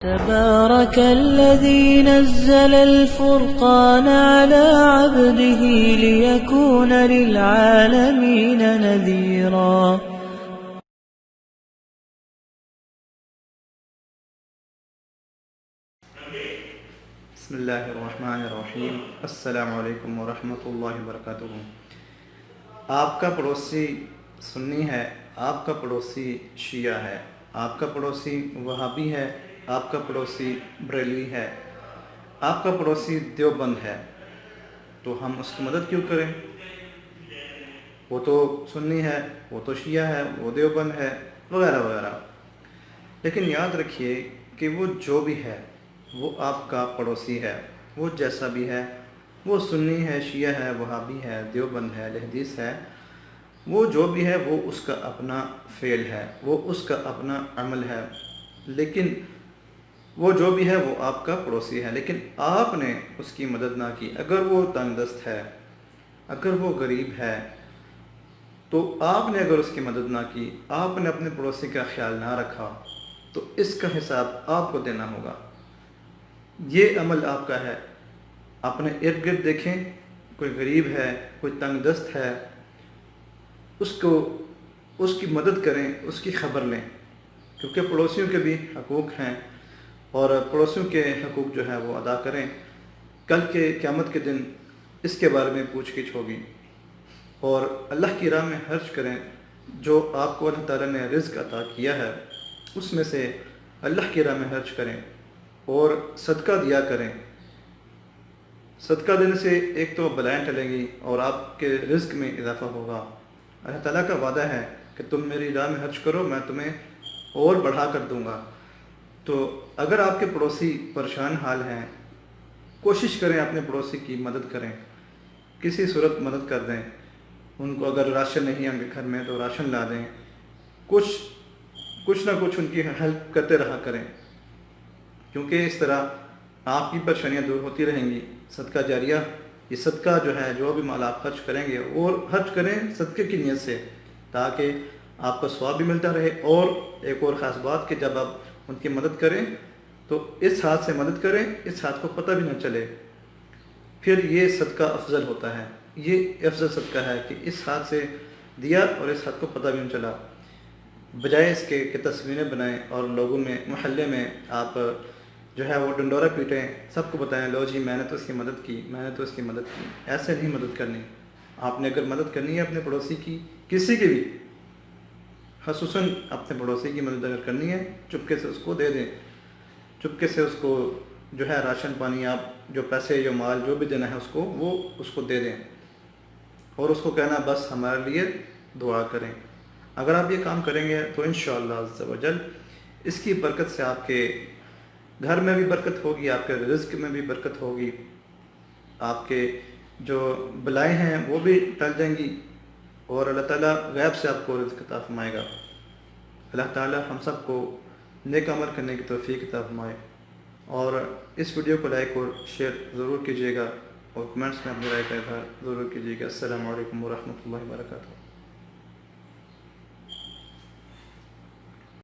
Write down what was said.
تبارك الذي نزل الفرقان على عبده ليكون للعالمين نذيرا. بسم اللہ الرحمن الرحیم. السلام علیکم ورحمۃ اللہ وبرکاتہ. آپ کا پڑوسی سنی ہے، آپ کا پڑوسی شیعہ ہے، آپ کا پڑوسی وہابی ہے، آپ کا پڑوسی بریلوی ہے، آپ کا پڑوسی دیوبند ہے، تو ہم اس کی مدد کیوں کریں؟ وہ تو سنی ہے، وہ تو شیعہ ہے، وہ دیوبند ہے، وغیرہ وغیرہ. لیکن یاد رکھیے کہ وہ جو بھی ہے وہ آپ کا پڑوسی ہے. وہ جیسا بھی ہے، وہ سنی ہے، شیعہ ہے، وہابی ہے، دیوبند ہے، اہل حدیث ہے، وہ جو بھی ہے وہ اس کا اپنا فعل ہے، وہ اس کا اپنا عمل ہے. لیکن وہ جو بھی ہے وہ آپ کا پڑوسی ہے، لیکن آپ نے اس کی مدد نہ کی. اگر وہ تنگ دست ہے، اگر وہ غریب ہے، تو آپ نے اگر اس کی مدد نہ کی، آپ نے اپنے پڑوسی کا خیال نہ رکھا، تو اس کا حساب آپ کو دینا ہوگا. یہ عمل آپ کا ہے. اپنے ارد گرد دیکھیں، کوئی غریب ہے، کوئی تنگ دست ہے، اس کی مدد کریں، اس کی خبر لیں، کیونکہ پڑوسیوں کے بھی حقوق ہیں اور پڑوسیوں کے حقوق جو ہے وہ ادا کریں. کل کے قیامت کے دن اس کے بارے میں پوچھ گچھ ہوگی. اور اللہ کی راہ میں خرچ کریں. جو آپ کو اللہ تعالیٰ نے رزق عطا کیا ہے اس میں سے اللہ کی راہ میں خرچ کریں اور صدقہ دیا کریں. صدقہ دینے سے ایک تو بلائیں ٹلیں گی اور آپ کے رزق میں اضافہ ہوگا. اللہ تعالیٰ کا وعدہ ہے کہ تم میری راہ میں خرچ کرو، میں تمہیں اور بڑھا کر دوں گا. تو اگر آپ کے پڑوسی پریشان حال ہیں، کوشش کریں اپنے پڑوسی کی مدد کریں، کسی صورت مدد کر دیں. ان کو اگر راشن نہیں ہے ان کے گھر میں تو راشن لا دیں. کچھ نہ کچھ ان کی ہیلپ کرتے رہا کریں، کیونکہ اس طرح آپ کی پریشانیاں دور ہوتی رہیں گی. صدقہ جاریہ، یہ صدقہ جو ہے، جو بھی مال آپ خرچ کریں گے اور خرچ کریں صدقے کی نیت سے، تاکہ آپ کو ثواب بھی ملتا رہے. اور ایک اور خاص بات کہ جب آپ ان کی مدد کریں تو اس ہاتھ سے مدد کریں، اس ہاتھ کو پتہ بھی نہ چلے. پھر یہ صدقہ افضل ہوتا ہے. یہ افضل صدقہ ہے کہ اس ہاتھ سے دیا اور اس ہاتھ کو پتہ بھی نہ چلا، بجائے اس کے کہ تصویریں بنائیں اور لوگوں میں، محلے میں آپ جو ہے وہ ڈنڈورا پیٹیں، سب کو بتائیں لو جی میں نے تو اس کی مدد کی، میں نے تو اس کی مدد کی. ایسے نہیں مدد کرنی. آپ نے اگر مدد کرنی ہے اپنے پڑوسی کی، کسی کی بھی، خصوصاً اپنے پڑوسی کی مدد اگر کرنی ہے، چپکے سے اس کو دے دیں. چپکے سے اس کو جو ہے راشن پانی، آپ جو پیسے، جو مال، جو بھی دینا ہے اس کو، وہ اس کو دے دیں اور اس کو کہنا بس ہمارے لیے دعا کریں. اگر آپ یہ کام کریں گے تو انشاءاللہ عز و جل اس کی برکت سے آپ کے گھر میں بھی برکت ہوگی، آپ کے رزق میں بھی برکت ہوگی، آپ کے جو بلائیں ہیں وہ بھی ٹل جائیں گی اور اللہ تعالیٰ غیب سے آپ کو رزق عطا فرمائے گا. اللہ تعالیٰ ہم سب کو نیک عمل کرنے کی توفیق عطا فرمائے. اور اس ویڈیو کو لائک اور شیئر ضرور کیجیے گا اور کمنٹس میں اپنی رائے کا اظہار ضرور کیجیے گا. السلام علیکم ورحمۃ اللہ وبرکاتہ.